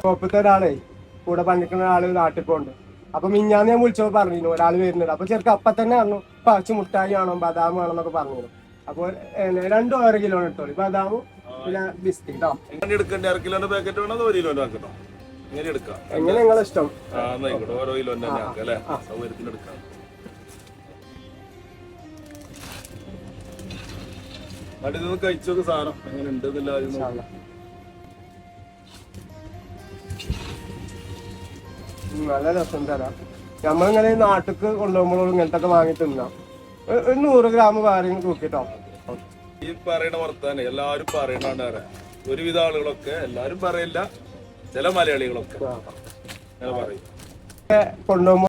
കോപ്പത്തെ ഒരാളെ കൂടെ പണിക്കുന്ന ഒരാള് നാട്ടിൽ പോണ്ട്. അപ്പൊ മിഞ്ഞാന്ന് ഞാൻ വിളിച്ചപ്പോ പറഞ്ഞിരുന്നു ഒരാൾ വരുന്നുണ്ട്. അപ്പൊ ചെറുക്ക് അപ്പൊ തന്നെ പറഞ്ഞു പച്ച മുട്ടായി ആണോ ബദാം ആണോ എന്നൊക്കെ പറഞ്ഞിരുന്നു. അപ്പൊ 2 കിലോ എടുത്തോളൂ ബദാമും പിന്നെ ബിസ്ക്കറ്റോ. എങ്ങനെ നിങ്ങളെ ഇഷ്ടം. ഓരോ കിലോ സൗകര്യത്തിന് എടുക്കാം. കഴിച്ചോക്ക് സാധനം എങ്ങനെ ഉണ്ട്. നല്ല രസം തരാം. നമ്മളിങ്ങനെ നാട്ടിക്ക് കൊണ്ടുപോകുമ്പോഴും ഇങ്ങനത്തെ ഒക്കെ വാങ്ങി തിന്നാം. 100 ഗ്രാം വേറെ തൂക്കിട്ടോ. ഈ പറയണ വർത്താനം എല്ലാവരും പറയണാണ്. ഒരുവിധ ആളുകളൊക്കെ എല്ലാരും പറയില്ല, ചില മലയാളികളൊക്കെ പറയും. കൊണ്ടുപോകുമ്പോ